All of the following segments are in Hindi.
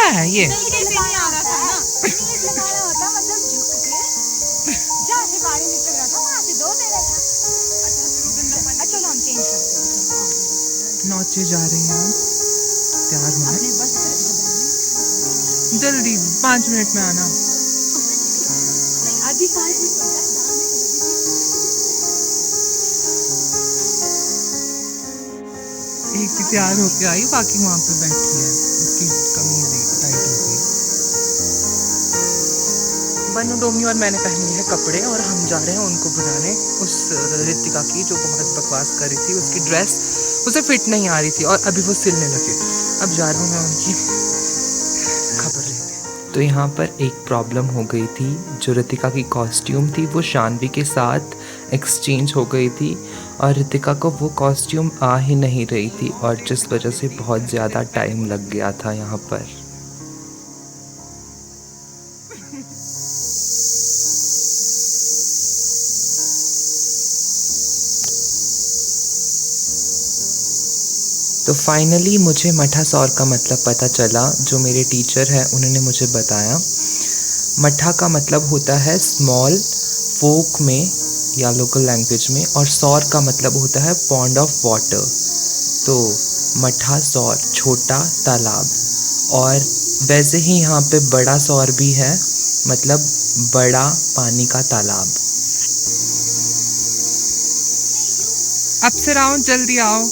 क्या है ये? नौचे जा रहे हैं हम, तैयार होना जल्दी, 5 मिनट में आना। एक ही तैयार होके आई, बाकी वहाँ पे बैठी है, उसकी कमीज टाइट हो गई। बनु, डोमी और मैंने पहने हैं कपड़े और हम जा रहे हैं उनको बुलाने। उस रितिका की जो बहुत बकवास कर रही थी, उसकी ड्रेस उसे फिट नहीं आ रही थी और अभी वो सिलने लगे। अब जा रहा हूँ मैं उनकी खबर लेने। तो यहाँ पर एक प्रॉब्लम हो गई थी। जो रितिका की कॉस्ट्यूम थी वो शानवी के साथ एक्सचेंज हो गई थी और रितिका को वो कॉस्ट्यूम आ ही नहीं रही थी और जिस वजह से बहुत ज़्यादा टाइम लग गया था यहाँ पर। तो फाइनली मुझे मठा सौर का मतलब पता चला। जो मेरे टीचर हैं उन्होंने मुझे बताया, मठा का मतलब होता है स्मॉल फोक में या लोकल लैंग्वेज में, और सौर का मतलब होता है पॉन्ड ऑफ वाटर। तो मठा सौर छोटा तालाब, और वैसे ही यहाँ पे बड़ा सौर भी है, मतलब बड़ा पानी का तालाब। अप्सरा आओ, जल्दी आओ।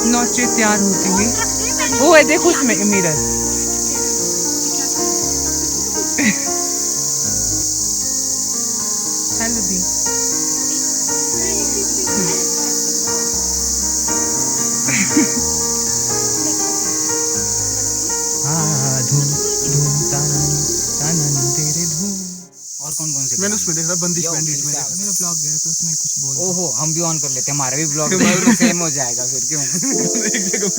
नौचे तैयार होती हुई, वो है देखो उसमें मिरर। हेलो दी। धूम धूम ताना तेरे धूम। और कौन कौन से मैंने उसमें देखा बंदिश बैंडिट में, मेरा ब्लॉग गया तो उसमें कुछ बोल। ओहो, हम भी ऑन कर लेते हैं, हमारा भी ब्लॉग सेम हो जाएगा फिर, क्यों?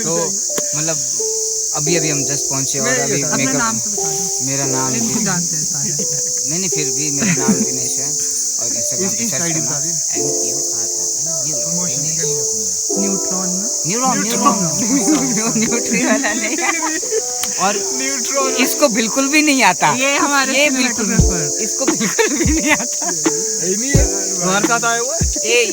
तो मतलब अभी हम जस्ट पहुंचे और अभी अपना नाम तो बता दो। मेरा नाम जानते हैं सारे। नहीं फिर भी मेरा नाम दिनेश है और इंस्टाग्राम पे सर्च करना न्यूट्री वाला नहीं और न्यूट्रॉन इसको बिल्कुल भी नहीं आता। ये हमारे ये बिल्कुल इसको बिल्कुल भी नहीं आता। नहीं है हमारे साथ आया हुआ है।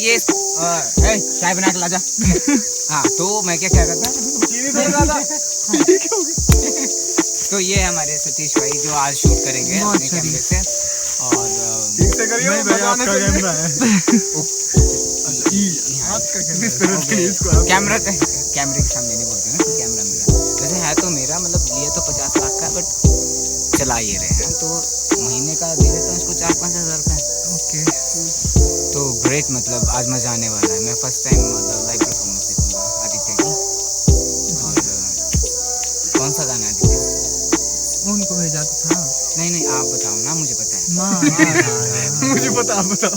ये चाय बना के ला जा। हाँ, तो मैं क्या कह रहा था, चीनी दे रहा था। तो ये हमारे सतीश भाई जो आज शूट करेंगे अपने कैमरे से, और ठीक से करिए, आपका कैमरा है। कैमरे के सामने नहीं बोलते ना कि कैमरा मेरा, वैसे है तो मेरा, मतलब लिए तो 50 लाख का, बट चला ये रहे हैं, तो महीने का दे देता हूँ इसको 4-5 हज़ार रुपये। ओके, तो ग्रेट, मतलब आज मजा आने वाला है। मैं फर्स्ट टाइम मतलब लाइव परफॉर्मेंस देखूंगा आदित्य की। और कौन सा गाना आदित्य? उनको भेजा तो था। नहीं आप बताओ ना, मुझे पता है। मुझे पता, आप बताओ।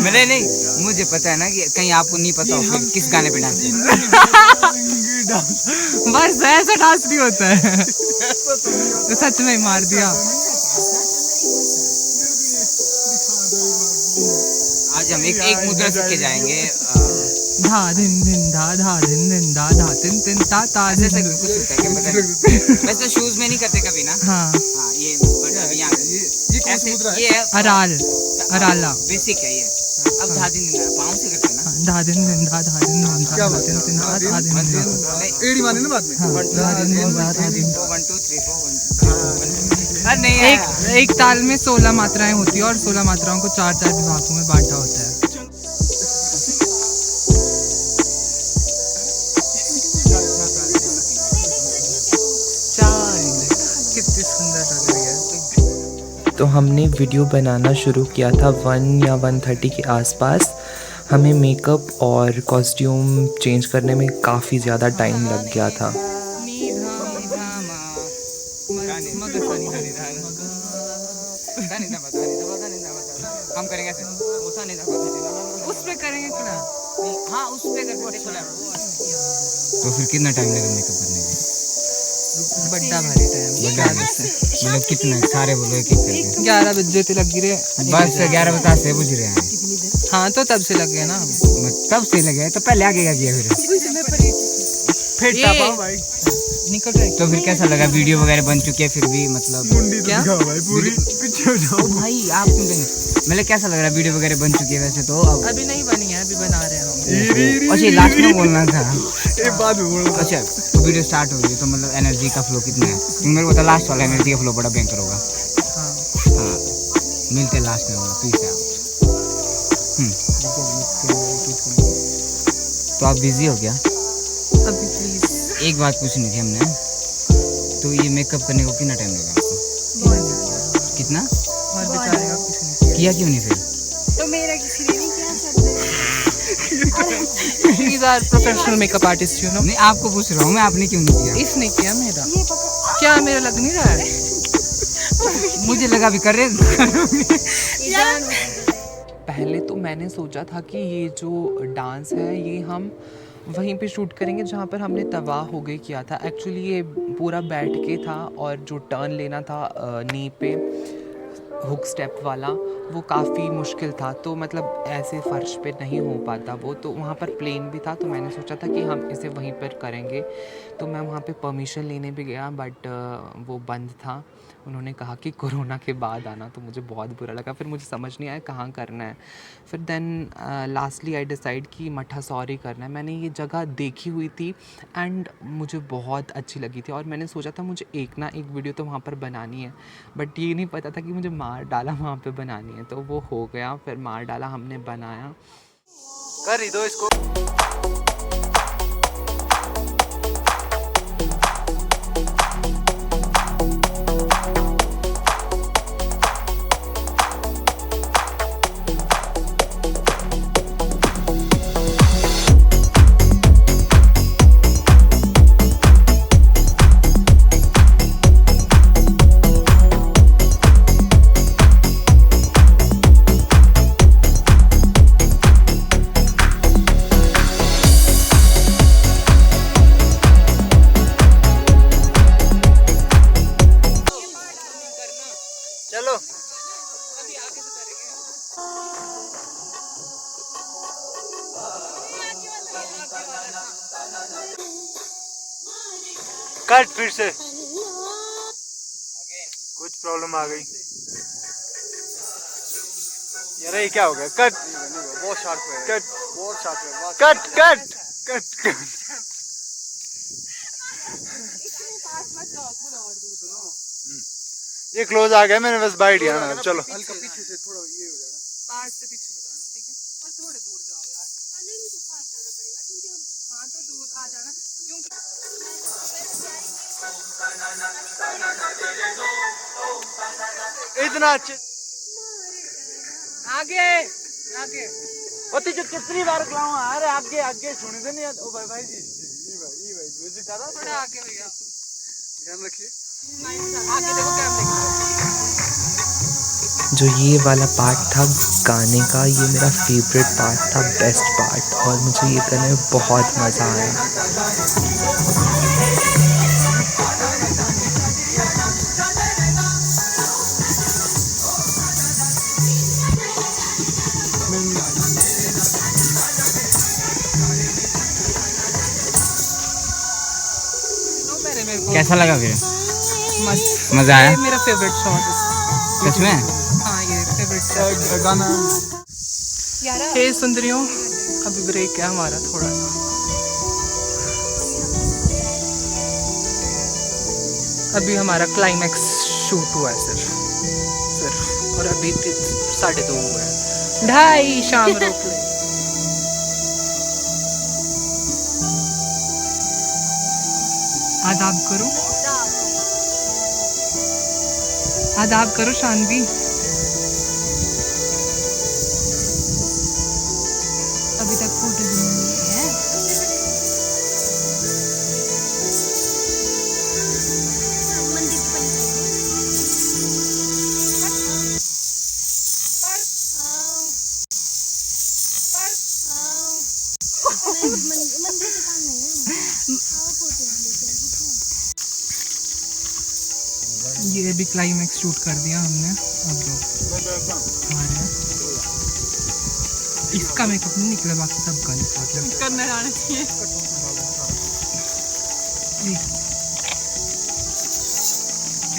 मैंने नहीं, मुझे पता है ना कि कहीं आपको नहीं पता हो फिर किस गाने पे डांस बस ऐसा डांस नहीं होता है। तो सच में मार दिया। आज हम एक मुद्रा सीख के जाएंगे। धा दिन दिन धा दिन दिन धा तिन तिन ता ऐसे कुछ होता है क्या, पता नहीं। वैसे तो शूज में नहीं करते कभी ना। हाँ, ये ऐसे ये है अराला बेसिक है ये। अब धा दिन पाँव से करते हैं ना। धा दिन दिन धा दिन दिन धा दिन एड़ी माने ना बाद में। 1 2 3 4 नहीं, एक ताल में 16 मात्राएं होती है और 16 मात्राओं को 4-4 विभागों में बांटा होता है। कितनी सुंदर लग रही है। तो हमने वीडियो बनाना शुरू किया था 1 या 1:30 के आसपास। हमें मेकअप और कॉस्ट्यूम चेंज करने में काफ़ी ज़्यादा टाइम लग गया था। हम करेंगे ऐसा नहीं था उस पे करेंगे क्या? हाँ उस पे करके देखो ना। तो फिर कितना टाइम लगेगा मेकअप करने में? बड्डा भारी टाइम, बड़ा मतलब कितना सारे बोलो एक एक करके 11 बजे तक लगी रहे। बस 11 बजे से बुझ रहे हैं। हाँ तो तब से लग गया ना। तब से लगे तो पहले आगे क्या किया फिर? फिर ये- टापा भाई निकल रहे तो फिर कैसा लगा? वीडियो वगैरह बन चुकी है फिर भी मतलब मुंडी तो क्या? दिखाओ भाई पूरी पीछे हो जाओ। भाई आप क्यों नहीं मतलब कैसा लग रहा है? वीडियो वगैरह बन चुकी है वैसे तो अब। अभी नहीं बनी है, अभी बना रहे हैं हम। अच्छा लास्ट में बोलना था। एक बात में बोल रहा अच्छा तो वीडियो स्टार्ट हो गई तो मतलब एनर्जी का फ्लो कितना है? क्योंकि मेरे को तो लास्ट वाला एनर्जी का फ्लो बड़ा भयंकर होगा। हाँ हाँ मिलते हैं लास्ट में मतलब पीस है। तो आप बिजी हो क्या? अभी प्लीज। एक बात पूछनी थी हमने, तो ये मेकअप करने को कितना टाइम लगा आपको? कितना और बेचारे का किसी ने किया क्यों नहीं फिर? तो मेरा किसी ने नहीं किया sir. These are professional makeup artists, you know. नहीं आपको पूछ रहा हूँ मैं, आपने क्यों नहीं किया? इसने किया मेरा। क्या मेरा लग नहीं रहा है? मुझे लगा भी कर रहे पहले तो मैंने सोचा था कि ये जो डांस है ये हम वहीं पे शूट करेंगे जहाँ पर हमने तबाह हो गई किया था। एक्चुअली ये पूरा बैठ के था और जो टर्न लेना था नी पे हुक स्टेप वाला वो काफ़ी मुश्किल था, तो मतलब ऐसे फ़र्श पे नहीं हो पाता वो, तो वहाँ पर प्लेन भी था तो मैंने सोचा था कि हम इसे वहीं पर करेंगे। तो मैं वहाँ पे परमिशन लेने भी गया बट वो बंद था। उन्होंने कहा कि कोरोना के बाद आना, तो मुझे बहुत बुरा लगा। फिर मुझे समझ नहीं आया कहाँ करना है। फिर देन लास्टली आई डिसाइड कि मठासौरी करना है। मैंने ये जगह देखी हुई थी एंड मुझे बहुत अच्छी लगी थी और मैंने सोचा था मुझे एक ना एक वीडियो तो वहाँ पर बनानी है, बट ये नहीं पता था कि मुझे मार डाला वहाँ पे बनानी है। तो वो हो गया, फिर मार डाला हमने बनाया। कर ही दो इसको। चलो कट फिर से कुछ प्रॉब्लम आ गई यार। ये क्या हो गया? कट बहुत शार्प है, कट बहुत शार्प है, कट कट कट कट। ये क्लोज आ गया, मैंने बस बाइट दिया ना। चलो हल्का पीछे से थोड़ा ये हो जाना, पास से पीछे हो जाना, ठीक है? और थोड़े दूर जाओ यार। हाँ तो दूर आ जाना क्योंकि इतना अच्छे आगे आगे होती जो कितनी बार खिलाऊं। अरे आगे आगे सुनी तो नहीं। ओ भाई भाई जी ई भाई म्यूजिक कर रहा थोड़ा आगे भैया, ध्यान रखिए। आगे देखो कैमरे की। जो ये वाला पार्ट था गाने का, ये मेरा फेवरेट पार्ट था, बेस्ट पार्ट, और मुझे ये करने में बहुत मज़ा आया। मेरे मेरे को कैसा लगा फिर? मस्त, मजा आया? ये मेरा फेवरेट सॉन्ग है। सच में? हाँ ये फेवरेट गाना हे सुंदरियों, अभी ब्रेक है हमारा थोड़ा सा। अभी हमारा क्लाइमैक्स शूट हुआ है सिर्फ और अभी 2:30 हुआ है, 2:30 शाम रोक ले। आदाब करो, आदाब करो शानवी। अभी तक फोटो भी नहीं लिए है। ये भी क्लाइमेक्स शूट कर दिया हमने। अब दो आ रहे हैं। इसका मेकअप नहीं निकला, बाकी सब का निकला। करना जाना चाहिए।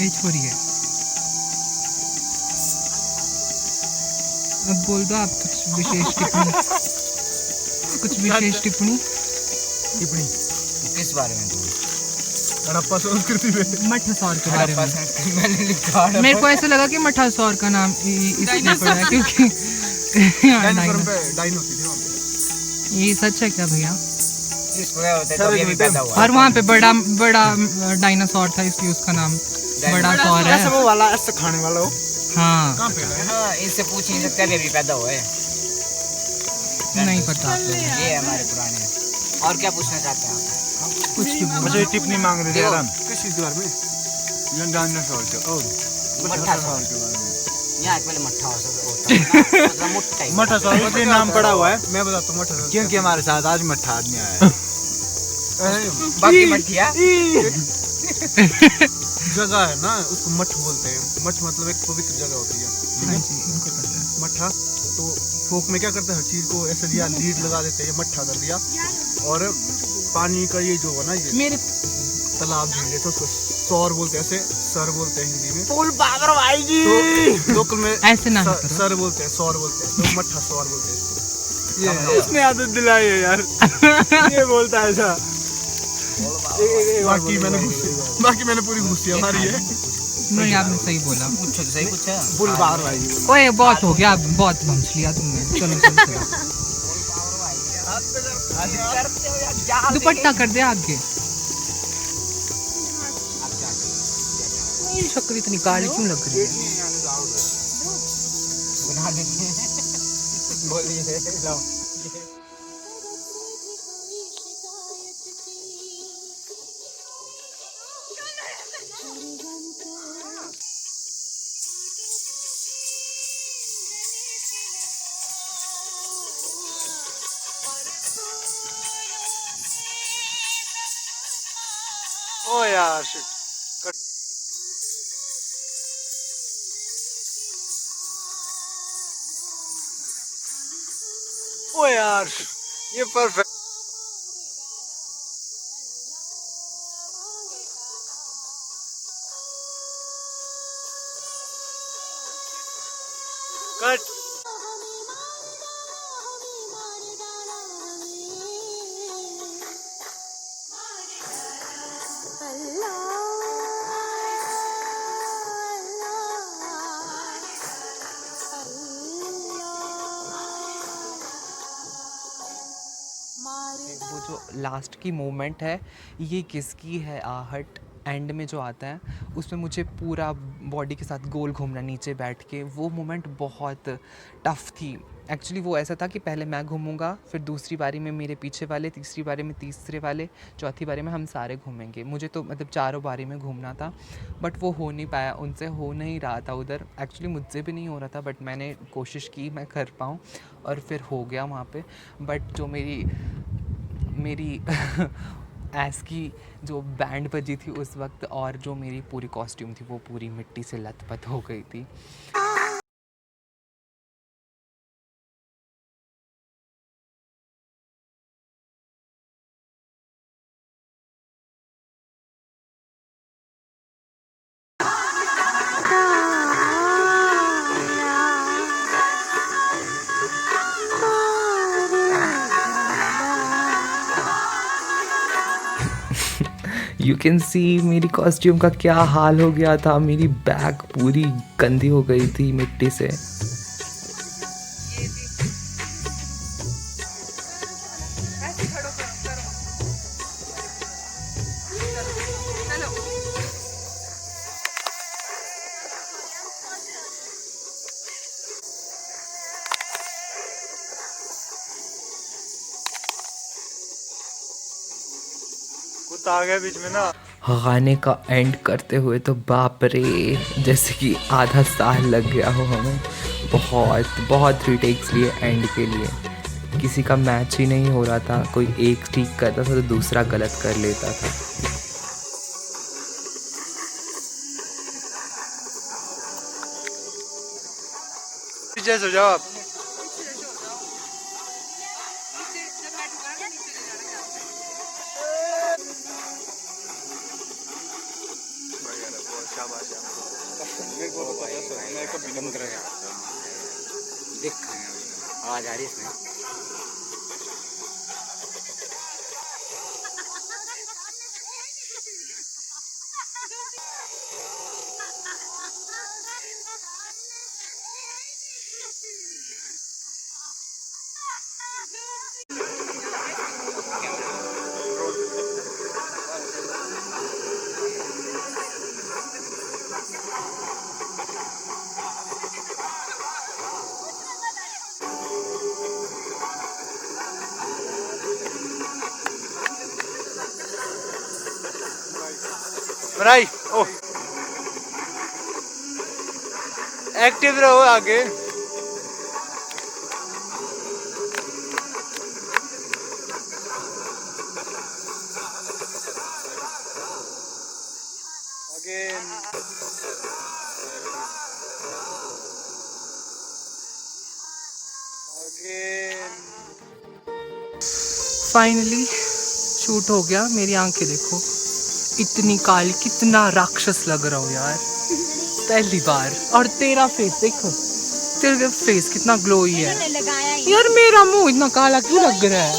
एज हो रही है। अब बोल दो आप कुछ विशेष टिप्पणी। कुछ विशेष टिप्पणी। किस बारे में? हड़प्पा संस्कृति में मठसौर के बारे में। मैंने लिखा मेरे को ऐसा लगा कि मठसौर का नाम इसलिए पड़ा है क्योंकि डायनासोर पे डाइन होती थी वहाँ पे। ये सच है क्या भैया? इसको क्या होता है, तब ये भी पैदा हुआ। और वहाँ पे बड़ा बड़ा डायनासोर था इसलिए उसका नाम बड़ा सौर ऐसे है। वो वाला ऐसे खाने वाला हो। हाँ कहाँ पे है? हाँ, इससे पूछ नहीं सकते अभी पैदा हुआ है। नहीं पता आपको। ये है हमारे पुराने। और क्या पूछना चाहते हैं आप? कुछ भी बोलो। मुझे टिप्पणी मांग रहे थे देखो। यार हम। किस चीज़ के बारे में? डायनासोर के। ओह मठसौर के बारे में। यहाँ पहले मट्ठा हो सकता है, मतलब मुट्ठा ही। मठसौर का नाम पड़ा हुआ है। मैं बताता हूँ मठसौर क्योंकि हमारे साथ आज मट्ठा आदमी आया है। बाकी मट्ठिया जगह है ना, उसको मठ बोलते हैं। मठ मतलब एक पवित्र जगह होती है। हाँ जी, उनको पता है। मट्ठा तो फोक में क्या करते हैं, हर चीज़ को ऐसे लिया, लीड लगा देते हैं, मट्ठा कर दिया। और पानी का ये जो है ना, ये मेरे तालाब झील जैसे, उसको सौर बोलते हैं, ऐसे सर बोलते हैं हिंदी में। फुल पावर भाई जी। तो लोकल में ऐसे ना करो। सर बोलते हैं, सौर बोलते हैं, तो मट्ठा सौर बोलते हैं इसको। ये इसने आदत दिलाई है यार। ये बोलता है ऐसा। बाकी मैंने पूरी घुसिया मारी है। नहीं, आपने सही बोला। पूछो सही पूछा। फुल बाहर भाई। ओए बहुत हो गया, बहुत भंस लिया तुमने। चलो चलो दुपट्टा कर दे आगे। ये शक्कर इतनी काली क्यों लग रही है? बना देंगे। बोलिए लो। ओ यार शिट। ओ यार ये परफेक्ट। कट। वो जो लास्ट की मोमेंट है, ये किसकी है आहट एंड में जो आता है, उसमें मुझे पूरा बॉडी के साथ गोल घूमना नीचे बैठ के, वो मोमेंट बहुत टफ थी। एक्चुअली वो ऐसा था कि पहले मैं घूमूंगा, फिर दूसरी बारी में मेरे पीछे वाले, तीसरी बारी में तीसरे वाले, चौथी बारी में हम सारे घूमेंगे। मुझे तो मतलब चारों बारी में घूमना था, बट वो हो नहीं पाया, उनसे हो नहीं रहा था उधर। एक्चुअली मुझसे भी नहीं हो रहा था, बट मैंने कोशिश की मैं कर पाऊँ और फिर हो गया वहाँ पे। बट जो मेरी ऐस की जो बैंड बजी थी उस वक्त, और जो मेरी पूरी कॉस्ट्यूम थी वो पूरी मिट्टी से लथपथ हो गई थी। यू कैन सी मेरी कॉस्ट्यूम का क्या हाल हो गया था। मेरी बैग पूरी गंदी हो गई थी मिट्टी से। कुत्ता आ गया बीच में ना। गाने का एंड करते हुए तो बाप रे, जैसे कि आधा साल लग गया हो हमें। बहुत रीटेक्स लिए एंड के लिए। किसी का मैच ही नहीं हो रहा था, कोई एक ठीक करता था तो दूसरा गलत कर लेता था। नीचे सो जाओ आप। देख आवाज आ रही है इसमें। बनाई ओ एक्टिव रहो आगे। फाइनली शूट हो गया। मेरी आंखें देखो, इतनी काली, कितना राक्षस लग रहा हूँ यार पहली बार। और तेरा फेस देखो, तेरा फेस कितना ग्लोई है यार। मेरा मुंह इतना काला क्यों लग रहा है?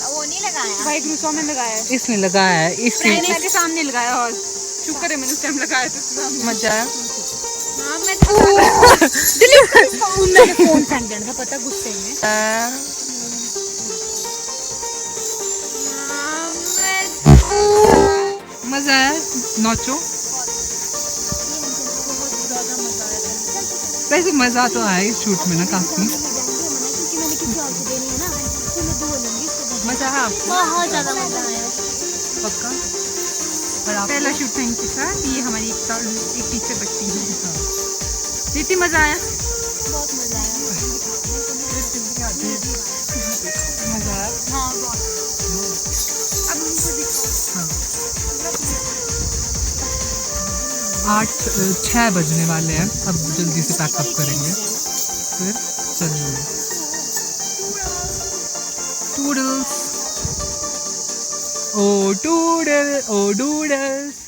वो नहीं लगाया भाई ग्लूसो में लगाया है, इसने लगाया है, इसने के सामने लगाया। और शुक्र है मैंने उस टाइम लगाया था। मजा आया। हाँ मैं मैंने फोन फेंक देना था पता गुस्से में। मजा आया नाचो। वैसे मजा तो आया इस शूट में ना काफी। मजा आया आपको? बहुत ज्यादा मजा आया। पक्का? और आप? पहला शूट था इनके साथ। ये हमारी एक टीचर बच्ची है। इतनी मजा आया। बहुत मजा आया। मजा आया। हाँ बहुत। अब उनको दिखाओ। 6 बजने वाले हैं, अब जल्दी से पैकअप करेंगे फिर चलेंगे। टूडल्स ओ टूडल ओ डूडल्स।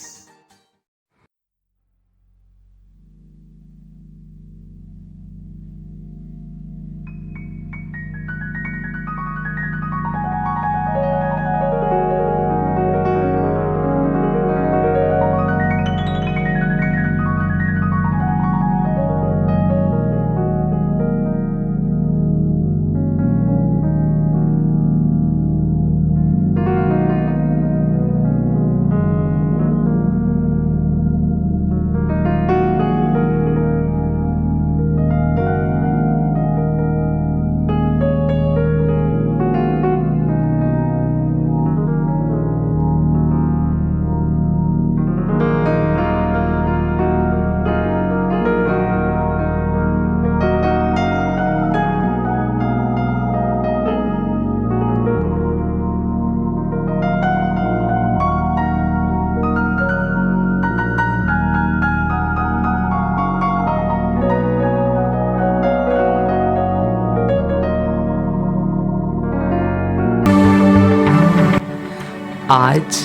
आज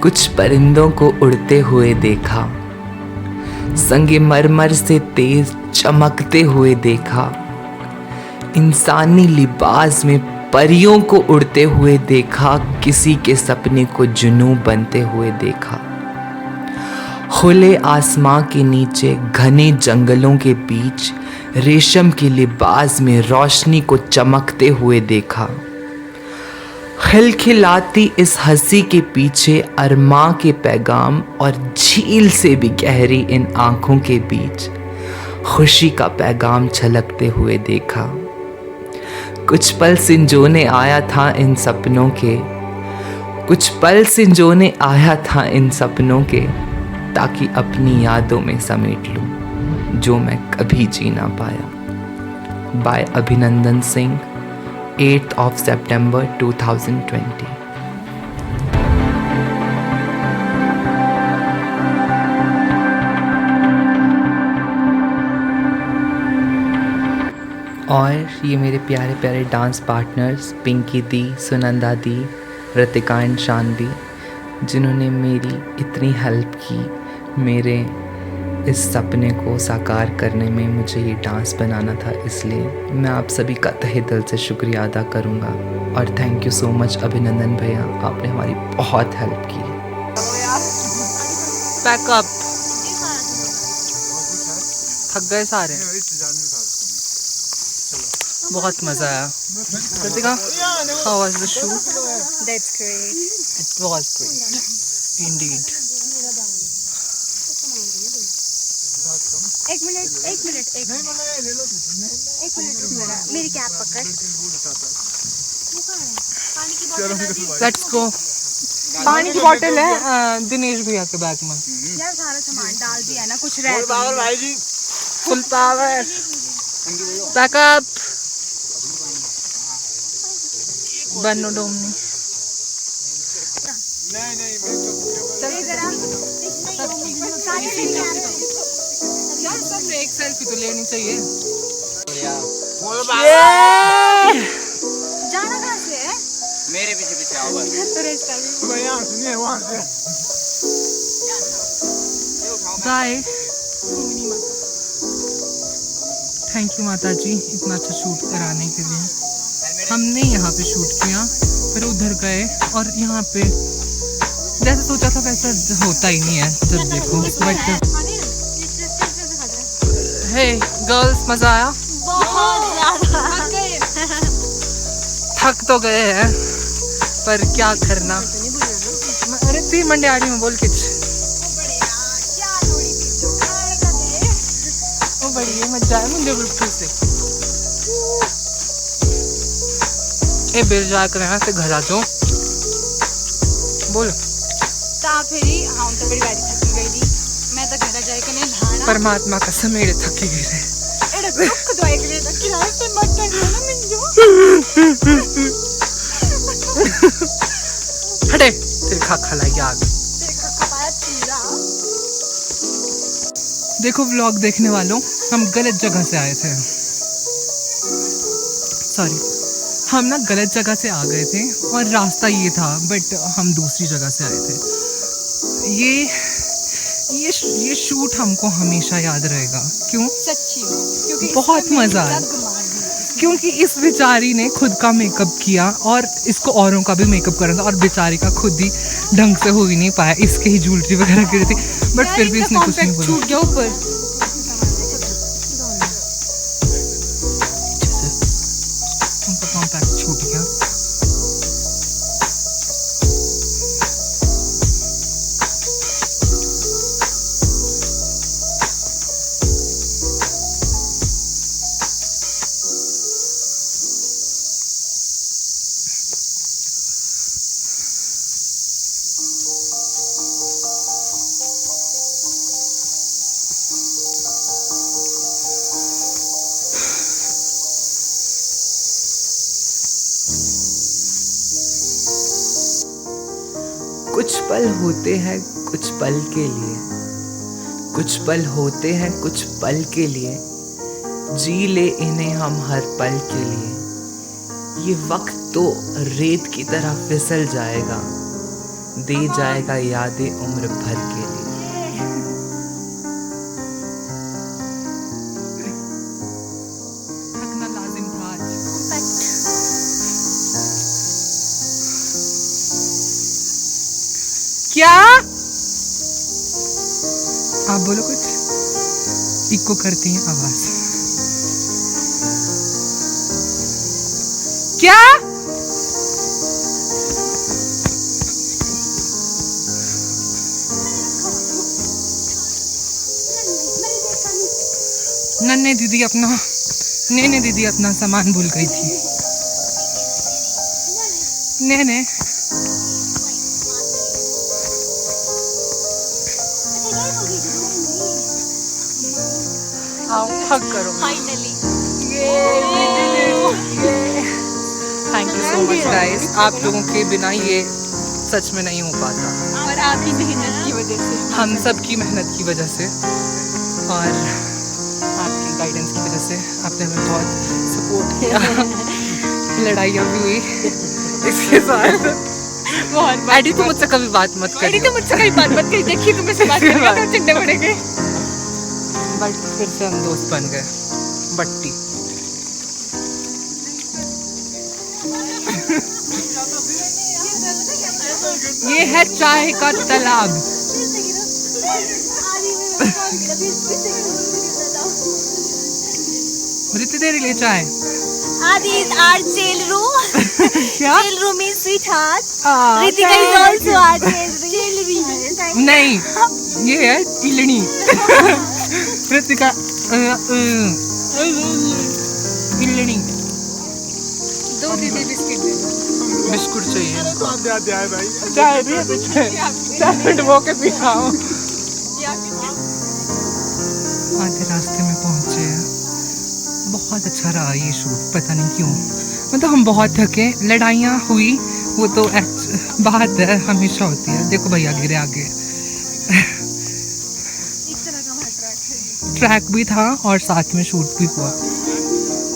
कुछ परिंदों को उड़ते हुए देखा, संगमरमर से तेज चमकते हुए देखा, इंसानी लिबास में परियों को उड़ते हुए देखा, किसी के सपने को जुनूं बनते हुए देखा। खुले आसमां के नीचे घने जंगलों के बीच रेशम के लिबास में रोशनी को चमकते हुए देखा। खिलखिलाती इस हंसी के पीछे अरमां के पैगाम और झील से भी गहरी इन आंखों के बीच खुशी का पैगाम छलकते हुए देखा। कुछ पल सिंजोने आया था इन सपनों के, कुछ पल सिंजोने आया था इन सपनों के, ताकि अपनी यादों में समेट लूं जो मैं कभी जी ना पाया। बाय अभिनंदन सिंह, 8th of September 2020। और ये मेरे प्यारे प्यारे dance partners Pinky di, Sunanda di, Ritika and Shanvi, जिन्होंने मेरी इतनी हेल्प की मेरे इस सपने को साकार करने में। मुझे ये डांस बनाना था, इसलिए मैं आप सभी का तहे दिल से शुक्रिया अदा करूँगा। और थैंक यू सो मच अभिनंदन भैया, आपने हमारी बहुत हेल्प की। पैकअप थक गए सारे। बहुत मज़ा आया। Kritika, how was the shoot? That's great. It was great indeed. एक मिनट जरा मेरी कैप पकड़। Let's go. पानी की बोतल है दिनेश भैया के बैग में। यार सारा सामान डाल दिया ना, कुछ रह तो नहीं। भाई जी फुल पावर। बैकअप। बनो डोमनी। यार सब एक सेल्फी तो लेनी चाहिए। जाना कहाँ से है? मेरे पीछे पीछे आओ बस। तो रेस कर ली। भाई यहाँ सुनिए वहाँ से। बाय। थैंक यू माता जी इतना अच्छा शूट कराने के लिए। हमने यहाँ पे शूट किया, फिर उधर गए और यहाँ पे जैसे सोचा था वैसा होता ही नहीं है जब देखो। बट हे गर्ल्स, मज़ा आया? बहुत ज्यादा। थक तो गए हैं पर क्या करना। अरे 3 मंडियाड़ी में बोल किच। ओ बड़ी मजा है मुझे बिल्कुल से। ए बेर जा कर यहाँ से घर आ जाओ। बोल। ता फेरी हम तो बड़ी गाड़ी थकी गई थी। मैं तो घर जाए के नहीं नहाना। परमात्मा कसम मेरे थके गए। एड़ा दुख दवाई के लिए तो किराए पे मत करना ना मिंजो। हटे तेरे खा खलाई आग। देखा कपाया चीरा। देखो व्लॉग देखने वालों, हम गलत जगह से आए थे। सॉरी, हम ना गलत जगह से आ गए थे और रास्ता ये था, बट हम दूसरी जगह से आए थे। ये शूट हमको हमेशा याद रहेगा। क्यों? सच्ची में क्योंकि बहुत इसमें मेरी मज़ा आया। लत घुमा दी। क्योंकि इस बेचारी ने खुद का मेकअप किया और इसको औरों का भी मेकअप करना था, और बेचारी का खुद ही ढंग से हो ही नहीं पाया। इसके ही ज्वेलरी वगैरह गिरी थी, बट फिर भी इसने कुछ नहीं बोला। छूट गया ऊपर। उनका कॉम्पैक्ट छूट गया। कुछ पल होते हैं कुछ पल के लिए, कुछ पल होते हैं कुछ पल के लिए, जी ले इन्हें हम हर पल के लिए। ये वक्त तो रेत की तरह फिसल जाएगा, दे जाएगा यादें उम्र भर के लिए। रखना लाजिम था आज। क्या? आप बोलो कुछ। इको करती हैं आवाज। क्या? नन्हे दीदी अपना सामान भूल गई थी। नैने आओ हग करो। Finally thank you so much guys, आप लोगों के बिना ये सच में नहीं हो पाता। और आपकी मेहनत की वजह से हम सब की मेहनत की वजह से और आपकी गाइडेंस की वजह से आपने हमें बहुत सपोर्ट किया। लड़ाइयाँ भी हुई इसके साथ। बहुत एडी तो मुझसे कभी बात मत एडी करियो। तो मुझसे कहीं बात मत करी, देखिए तुम मुझसे बात करेगा तो चिंडे पड़ेंगे। बट फिर से हम दोस्त बन गए। बट्टी ये है चाय का तालाब। रिति तेरे लिए चाय Adi is our jail room. क्या? Jail room is sweetheart. Ah, Ritika is also our jail room. नहीं, ये है इलनी। रितिका इलनी। दो दीदी बिस्किट दे दो। बिस्कुट चाहिए। आते आए भाई। चाय भी है पीछे। चाय डुबो के पी रहा हूँ। आधे रास्ते में पहुँचे हैं। बहुत अच्छा रहा ये शूट, पता नहीं क्यों। मतलब हम बहुत थके, लड़ाइयाँ हुई, वो तो बात है, हमेशा होती है। देखो भैया गिरे आगे। ट्रैक भी था और साथ में शूट भी हुआ।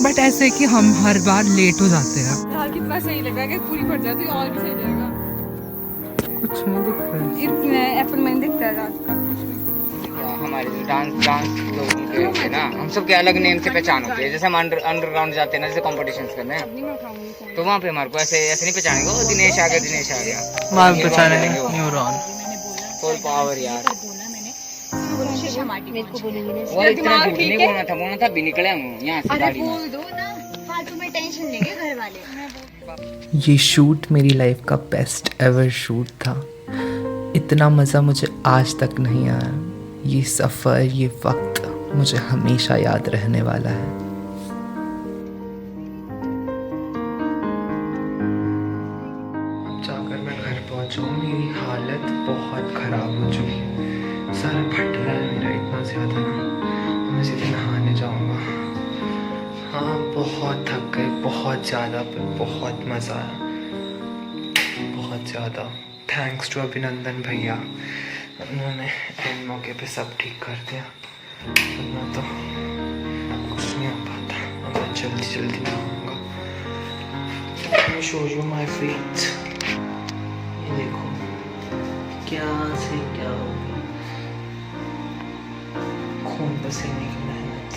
बट ऐसे कि हम हर बार लेट हो जाते हैं। हाँ कितना सही लगा कि पूरी भर जाती है और भी सही लगेगा। कुछ नहीं दिख रहा है। इतने एप्पल में दिखता है रात का। हमारे जो डांस लोगों के होते हैं ना, हम सब के अलग नेम से पहचान होती है। जैसे हम अंडरग्राउंड जाते हैं ना, जैसे कॉम्पिटिशन्स करने, तो वहाँ पे हमारे को ऐसे नहीं पहचानेंगे, वो दिनेश आ गया, दिनेश आ गया, वहाँ पे पहचाने न्यूरॉन। फुल पावर यार। मेरे को बोलेंगे ना। वो इतना झूठ नहीं बोलना था भी निकले हम यहाँ से गाड़ी में। बोल दो ना, फालतू में टेंशन लेंगे घर वाले। ये शूट मेरी लाइफ का बेस्ट एवर शूट था। इतना मज़ा मुझे आज तक नहीं आया। ये सफ़र, ये वक्त मुझे हमेशा याद रहने वाला है। अब जाकर मैं घर पहुंचा हूँ। मेरी हालत बहुत ख़राब हो चुकी है। सर फट रहा है मेरा इतना ज़्यादा ना। मैं सीधे नहाने जाऊँगा। हाँ बहुत थक गए, बहुत ज़्यादा, पर बहुत मज़ा आया, बहुत ज़्यादा। थैंक्स टू अभिनंदन भैया, उन्होंने एंड मौके पे सब ठीक कर दिया। वरना तो कुछ नहीं हो पाता। अब मैं जल्दी जल्दी नहाऊंगा। Show you my feet. ये देखो क्या से क्या हो गया। खून पसीने की मेहनत।